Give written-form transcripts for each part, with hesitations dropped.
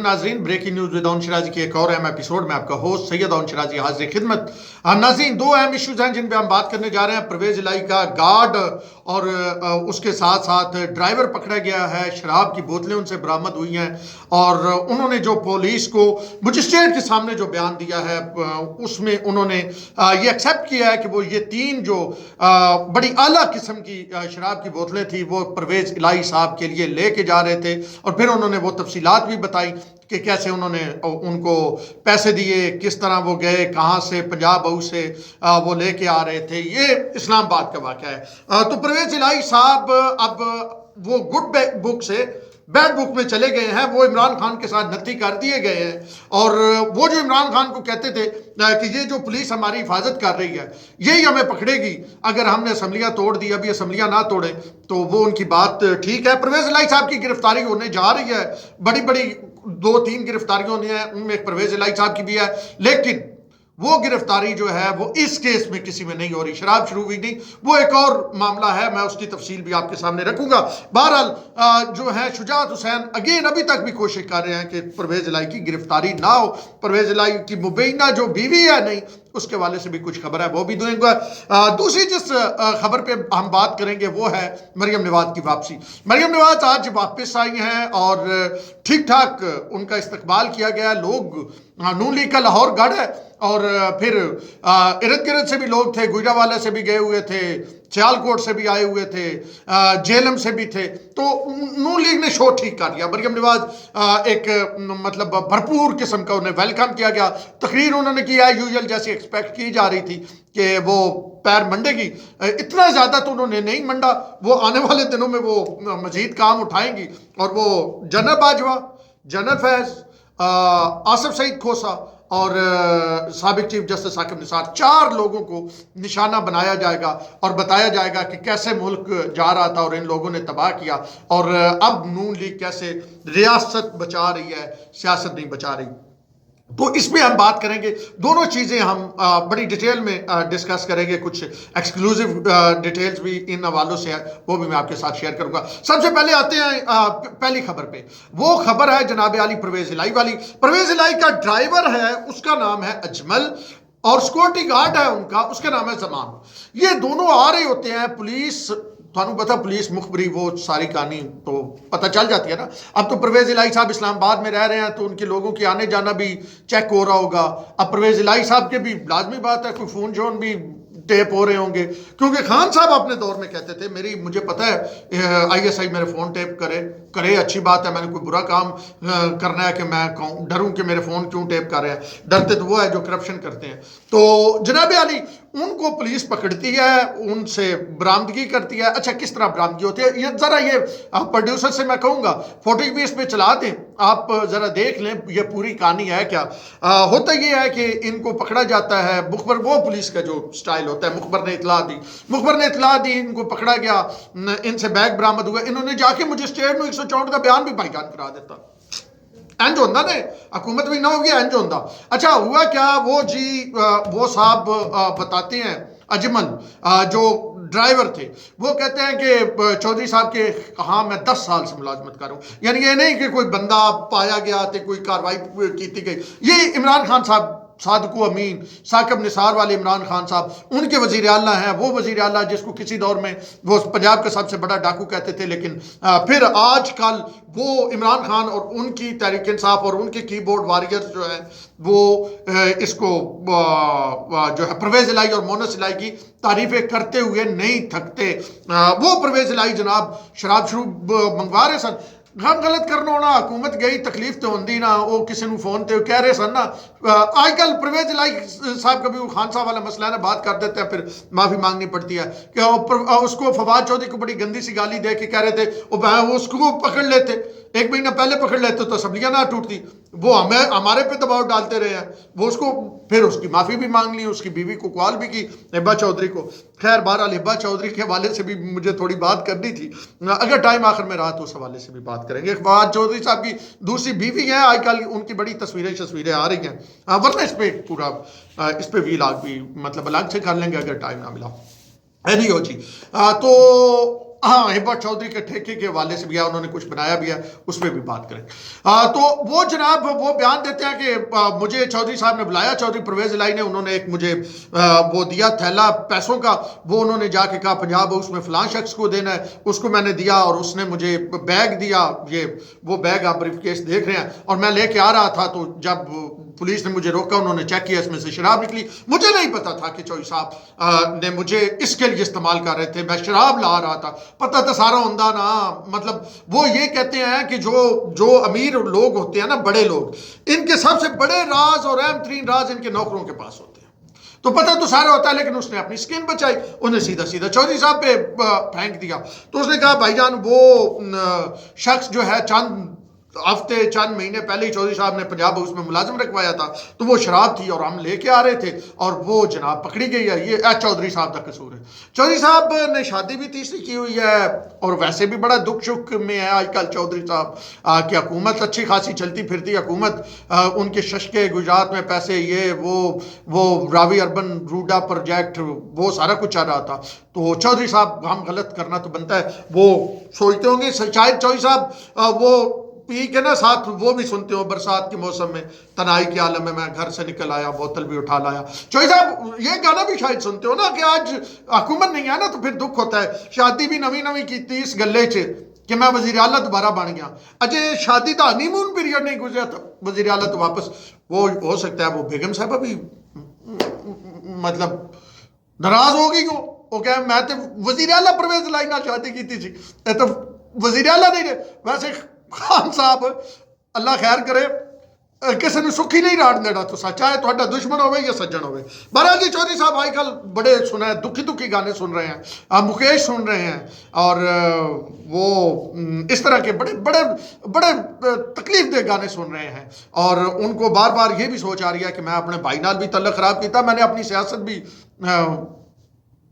नाजरीन, breaking news with Awan Shirazi के एक और अहम एपिसोड में आपका होस्ट सैयद अवन शिराजी हाजिर खिदमत। नाजरीन, दो अहम इश्यूज हैं जिन पे हम बात करने जा रहे हैं। परवेज इलाही का गार्ड और उसके साथ साथ ड्राइवर पकड़ा गया है, शराब की बोतलें उनसे बरामद हुई हैं और उन्होंने जो पुलिस को मजिस्ट्रेट के सामने जो बयान दिया है उसमें उन्होंने ये एक्सेप्ट किया है कि वो ये तीन जो बड़ी आला किस्म की शराब की बोतलें थी वो परवेज इलाही साहब के लिए लेके जा रहे थे और फिर उन्होंने वो तफसीलात भी बताई कि कैसे उन्होंने उनको पैसे दिए, किस तरह वो गए, कहाँ से, पंजाब हाउस से वो लेके आ रहे थे। ये इस्लामाबाद का वाक़या है। तो परवेज इलाही साहब अब वो गुड बुक से बैड बुक में चले गए हैं। वो इमरान खान के साथ नत्थी कर दिए गए हैं और वो जो इमरान खान को कहते थे कि ये जो पुलिस हमारी हिफाजत कर रही है यही हमें पकड़ेगी अगर हमने असम्बलियाँ तोड़ दी, अभी असम्बलियाँ ना तोड़े तो वो उनकी बात ठीक है। परवेज इलाही साहब की गिरफ्तारी होने जा रही है, बड़ी बड़ी 2-3 गिरफ्तारियां होनी है, उनमें एक परवेज इलाही साहब की भी है, लेकिन वो गिरफ्तारी जो है वो इस केस में किसी में नहीं हो रही। शराब शुरू हुई नहीं, वो एक और मामला है, मैं उसकी तफसील भी आपके सामने रखूंगा। बहरहाल जो है शुजात हुसैन अगेन अभी तक भी कोशिश कर रहे हैं कि परवेज इलाही की गिरफ्तारी ना हो। परवेज इलाही की मुबैना जो बीवी है नहीं, उसके वाले से भी कुछ खबर है, वो भी दूंगा। दूसरी जिस खबर पे हम बात करेंगे वो है मरियम नवाज की वापसी। मरियम नवाज आज वापस आई हैं और ठीक ठाक उनका इस्तकबाल किया गया। लोग नून लीग का लाहौर गढ़ है और फिर इर्द गिर्द से भी लोग थे, गुजरावाला से भी गए हुए थे, सियालकोट से भी आए हुए थे, जेलम से भी थे। तो नून लीग ने शो ठीक कर दिया। मरियम नवाज एक मतलब भरपूर किस्म का उन्हें वेलकम किया गया। तकरीर उन्होंने किया यूजुअल जैसी एक्सपेक्ट की जा रही थी कि वो पैर मंडेगी, इतना ज़्यादा तो उन्होंने नहीं मंडा। वो आने वाले दिनों में वो मजीद काम उठाएंगी और वो जनरल बाजवा, जनरल फैज़, आसिफ सईद खोसा और साबिक चीफ जस्टिस साकिब निसार, 4 लोगों को निशाना बनाया जाएगा और बताया जाएगा कि कैसे मुल्क जा रहा था और इन लोगों ने तबाह किया और अब नून लीग कैसे रियासत बचा रही है, सियासत नहीं बचा रही। तो इसमें हम बात करेंगे, दोनों चीज़ें हम बड़ी डिटेल में डिस्कस करेंगे। कुछ एक्सक्लूसिव डिटेल्स भी इन हवालों से है, वो भी मैं आपके साथ शेयर करूंगा। सबसे पहले आते हैं पहली खबर पे। वो खबर है जनाब आली परवेज इलाही वाली। परवेज इलाही का ड्राइवर है, उसका नाम है अजमल और सिक्योरिटी गार्ड है उनका, उसका नाम है जमान। ये दोनों आ रहे होते हैं। पुलिस, थानू पता पुलिस मुखबरी, वो सारी कहानी तो पता चल जाती है ना। अब तो परवेज इलाही साहब इस्लामाबाद में रह रहे हैं तो उनके लोगों की आने जाना भी चेक हो रहा होगा। अब परवेज इलाही साहब के भी लाजमी बात है कोई फ़ोन जोन भी टेप हो रहे होंगे, क्योंकि खान साहब अपने दौर में कहते थे मुझे पता है ISI मेरे फ़ोन टेप करे अच्छी बात है, मैंने कोई बुरा काम करना है कि मैं डरूं कि मेरे फ़ोन क्यों टेप कर रहे हैं। डरते तो वो है जो करप्शन करते हैं। तो जनाब आली उनको पुलिस पकड़ती है, उनसे बरामदगी करती है। अच्छा, किस तरह बरामदगी होती है ये ज़रा ये प्रोड्यूसर से मैं कहूँगा फोटो भी इस पर चला दें, आप ज़रा देख लें ये पूरी कहानी है क्या। होता ये है कि इनको पकड़ा जाता है, मुखबर वो पुलिस का जो स्टाइल होता है, मुखबर ने इतला दी, इनको पकड़ा गया, इनसे बैग बरामद हुआ, इन्होंने जाके मुझे स्टेट में 164 का बयान भी भाईजान करा देता। इंज होंदा ने हुकूमत भी ना होगी, इंज होंदा। अच्छा हुआ क्या, वो साहब बताते हैं, अजमल जो ड्राइवर थे, वो कहते हैं कि चौधरी साहब के हाँ मैं 10 साल से मुलाजमत कर रहा हूँ। यानी ये नहीं कि कोई बंदा पाया गया तो कोई कार्रवाई की गई। ये इमरान खान साहब, सादको अमीन, साकिब निसार वाले इमरान खान साहब, उनके वज़ीर आला हैं। वो वज़ीर आला जिसको किसी दौर में वो पंजाब का सबसे बड़ा डाकू कहते थे, लेकिन फिर आजकल वो इमरान खान और उनकी तहरीक इंसाफ और उनके कीबोर्ड वॉरियर्स जो हैं वो इसको जो है परवेज इलाही और मोनस इलाही की तारीफ़ें करते हुए नहीं थकते। वो परवेज इलाही जनाब शराब शरूब मंगवा रहे सन, हम गलत करना होना, हुकूमत गई तकलीफ तो होंगी ना। वो किसी ने फोन ते कह रहे सन ना, आजकल परवेज इलाही साहब कभी वो खान साहब वाला मसला है ना, बात कर देते हैं फिर माफ़ी मांगनी पड़ती है कि उसको फवाद चौधरी को बड़ी गंदी सी गाली दे के कह रहे थे वो उसको पकड़ लेते, 1 महीना पहले पकड़ लेते तो असम्बलियाँ ना टूटती। वो हमारे पे दबाव डालते रहे हैं, वो उसको फिर उसकी माफ़ी भी मांग ली, उसकी बीवी को कॉल भी की, हिब्बा चौधरी को। खैर बहरहाल हिब्बा चौधरी के हवाले से भी मुझे थोड़ी बात करनी थी, अगर टाइम आखिर में रहा तो उस हवाले से भी बात करेंगे। फवाद चौधरी साहब की दूसरी बीवी है, आजकल उनकी बड़ी तस्वीरें आ रही हैं, वरना इस पर पूरा इस पर भी मतलब अलग से कर लेंगे अगर टाइम ना मिला। नहीं हो जी। तो हाँ, हिब्बा चौधरी के ठेके के हवाले से भी है, उन्होंने कुछ बनाया भी है, उस पर भी बात करें। तो वो जनाब वो बयान देते हैं कि मुझे चौधरी साहब ने बुलाया, चौधरी परवेज इलाही ने, उन्होंने एक मुझे वो दिया थैला पैसों का, वो उन्होंने जाके कहा पंजाब उसमें फलां शख्स को देना है, उसको मैंने दिया और उसने मुझे बैग दिया, ये वो बैग आप ब्रीफकेस देख रहे हैं, और मैं लेके आ रहा था, तो जब पुलिस ने मुझे रोका, उन्होंने चेक किया, इसमें से शराब निकली। मुझे नहीं पता था कि चौधरी साहब ने मुझे इसके लिए इस्तेमाल कर रहे थे, मैं शराब ला रहा था, पता तो सारा होंदा ना। मतलब वो ये कहते हैं कि जो अमीर लोग होते हैं ना, बड़े लोग, इनके सबसे बड़े राज और अहम तरीन राज इनके नौकरों के पास होते हैं, तो पता तो सारा होता है, लेकिन उसने अपनी स्किन बचाई, उन्हें सीधा सीधा चौधरी साहब पे फेंक दिया। तो उसने कहा भाईजान वो शख्स जो है चंद हफ्ते चंद महीने पहले ही चौधरी साहब ने पंजाब हाउस में मुलाजिम रखवाया था, तो वो शराब थी और हम लेके आ रहे थे, और वो जनाब पकड़ी गई है, ये चौधरी साहब का कसूर है। चौधरी साहब ने शादी भी तीसरी की हुई है, और वैसे भी बड़ा दुख सुख में है आजकल चौधरी साहब की हुकूमत अच्छी खासी चलती फिरती हुकूमत, उनके शशके गुजरात में पैसे, ये वो रावी अर्बन रूडा प्रोजेक्ट, वो सारा कुछ आ रहा था। तो चौधरी साहब हम गलत करना तो बनता है, वो सोचते होंगे शायद चौधरी साहब वो पी के ना साथ वो भी सुनते हो, बरसात के मौसम में तनाई के आलम में मैं घर से निकल आया, बोतल भी उठा लाया। चौधरी साहब ये गाना भी शायद सुनते हो ना कि आज हुकूमत नहीं है ना, तो फिर दुख होता है। शादी भी नवी नवी की थी इस गले च कि मैं वजीर आला दोबारा बन गया, अजय शादी का हनीमून पीरियड नहीं गुजरा था, वजीर आला तो वापस वो हो सकता है वो बेगम साहब अभी मतलब नाराज हो गई हो, वो कहे मैं तो वजीर आला परवेज इलाही नाल शादी की थी, तो वजीर आला नहीं रहे। वैसे खान साहब अल्लाह खैर करे, किसी ने सुखी नहीं राड़ देना, तो चाहे थोड़ा दुश्मन होवे या सज्जन होवे। बहरहाल जी चौधरी साहब आजकल बड़े सुना दुखी दुखी गाने सुन रहे हैं, मुकेश सुन रहे हैं, और वो इस तरह के बड़े बड़े बड़े तकलीफ दे गाने सुन रहे हैं, और उनको बार बार ये भी सोच आ रही है कि मैं अपने भाई नाल भी तल्लक खराब किया, मैंने अपनी सियासत भी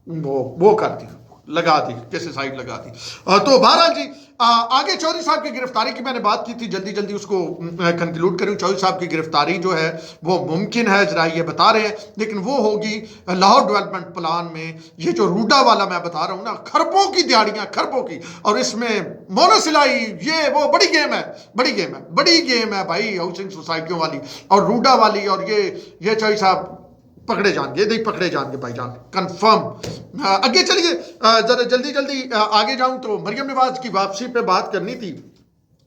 वो कर दी, लगा दी, कैसे साइड लगा दी। तो बहरहाल जी आगे चौधरी साहब की गिरफ्तारी की मैंने बात की थी, जल्दी जल्दी उसको कंक्लूड करूं। चौधरी साहब की गिरफ्तारी जो है वो मुमकिन है, जरा ये बता रहे हैं, लेकिन वो होगी लाहौर डेवलपमेंट प्लान में। ये जो रूडा वाला मैं बता रहा हूं ना, खरबों की दिहाड़ियां, खरबों की, और इसमें मोनोसिलाई ये वो बड़ी गेम है, बड़ी गेम है भाई, हाउसिंग सोसाइटियों वाली और रूडा वाली, और ये चौधरी साहब पकड़े जाएंगे, नहीं पकड़े जाएंगे भाईजान, कंफर्म। आगे चलिए, जरा जल्दी जल्दी आगे जाऊं तो मरियम नवाज की वापसी पे बात करनी थी।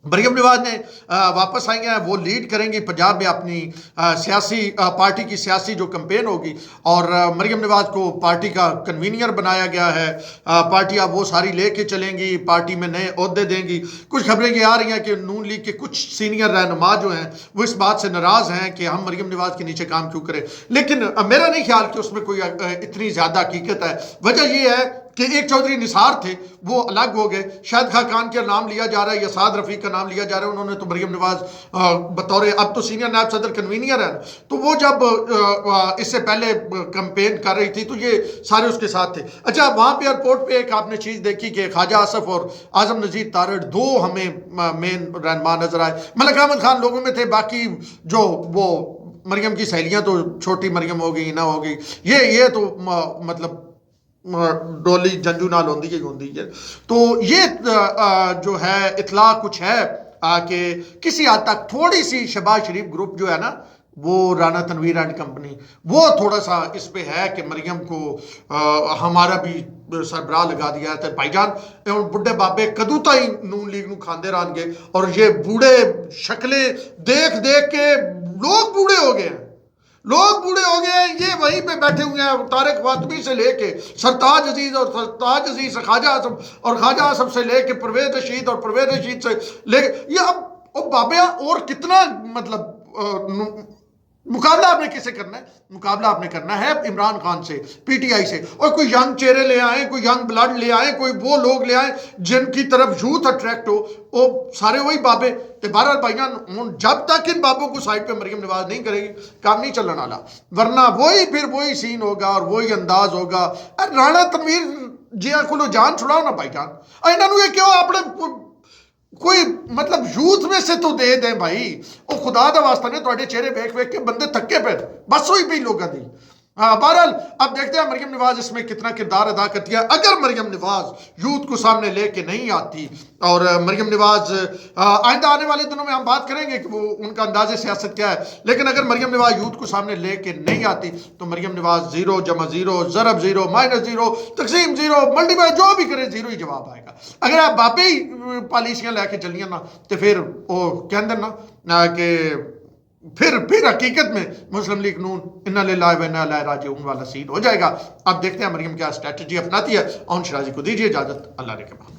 मरियम नवाज ने वापस आई हैं, वो लीड करेंगी पंजाब में अपनी सियासी पार्टी की सियासी जो कैंपेन होगी, और मरियम नवाज को पार्टी का कन्वीनियर बनाया गया है। पार्टी अब वो सारी लेके चलेंगी, पार्टी में नए ओहदे देंगी। कुछ खबरें ये आ रही हैं कि नून लीग के कुछ सीनियर रहनुमा जो हैं वो इस बात से नाराज़ हैं कि हम मरियम नवाज के नीचे काम क्यों करें, लेकिन मेरा नहीं ख्याल कि उसमें कोई इतनी ज़्यादा हकीकत है। वजह ये है कि एक चौधरी निसार थे, वो अलग हो गए, शाहिद खान का नाम लिया जा रहा है या साद रफ़ीक का नाम लिया जा रहा है, उन्होंने तो मरियम नवाज बतौर अब तो सीनियर नायब सदर कन्वीनियर है, तो वो जब इससे पहले कैंपेन कर रही थी तो ये सारे उसके साथ थे। अच्छा, वहाँ पे एयरपोर्ट पे एक आपने चीज़ देखी कि ख्वाजा आसफ और आजम नज़ीर तारड़ दो हमें मेन रहनुमा नजर आए। मलिक अहमद खान लोगों में थे, बाकी जो वो मरियम की सहेलियाँ तो छोटी मरियम हो गई, ना हो गई, ये तो मतलब डोली जंजू नाल होंदी है। तो ये जो है इतला कुछ है कि किसी हद तक थोड़ी सी शहबाज शरीफ ग्रुप जो है ना, वो राना तनवीर एंड कंपनी, वो थोड़ा सा इस पे है कि मरियम को हमारा भी सरबराह लगा दिया है। तो भाईजान बुढ़े बाबे कदू ताई नून लीग नू खांदे रहणगे, और ये बूढ़े शक्लें देख देख के लोग बूढ़े हो गए हैं, ये वहीं पे बैठे हुए हैं, तारिक फातमी से लेके सरताज अजीज और सरताज अजीज से ख्वाजा आसफ, और ख्वाजा आसफ से लेके परवेज रशीद, और परवेज रशीद से लेके ये अब बाबे और कितना मतलब मुकाबला आपने किसे करना है? मुकाबला आपने करना है इमरान खान से, पीटीआई से, और कोई यंग चेहरे ले आए, कोई यंग ब्लड ले आए, कोई वो लोग ले आए जिनकी तरफ यूथ अट्रैक्ट हो, वो सारे वही बाबे। तो बहरहाल भाईजान जब तक इन बाबों को साइड पे मरियम नवाज नहीं करेगी, काम नहीं चलने वाला, वरना फिर वही सीन होगा और वही अंदाज होगा। राणा तनवीर जिया को जान छुड़ाओ ना भाईजान, इन्होंने क्यों अपने कोई मतलब यूथ में से तो दे दें भाई, वो खुदा दा वास्ता ने थोड़े चेहरे वेख वेख के बंदे थके पे, बस हुई पई लोगों दी। بہرحال اب دیکھتے ہیں مریم نواز اس میں کتنا کردار ادا کرتی ہے. اگر مریم نواز یوتھ کو سامنے لے کے نہیں آتی، اور مریم نواز آئندہ آنے والے دنوں میں ہم بات کریں گے کہ وہ ان کا انداز سیاست کیا ہے، لیکن اگر مریم نواز یوتھ کو سامنے لے کے نہیں آتی تو مریم نواز 0 جمع 0 ضرب 0 مائنس 0 تقسیم 0 ملٹیپلائی جو بھی کرے 0 ہی جواب آئے گا. اگر آپ باپی پالیسیاں لے کے چلیے نا تو پھر وہ کہندے نا کہ پھر حقیقت میں مسلم لیگ نون انا للہ و انا الیہ راجعون والا سین ہو جائے گا. اب دیکھتے ہیں مریم کیا اسٹریٹجی اپناتی ہے. اون شرازی کو دیجیے اجازت، اللہ نے کے بعد.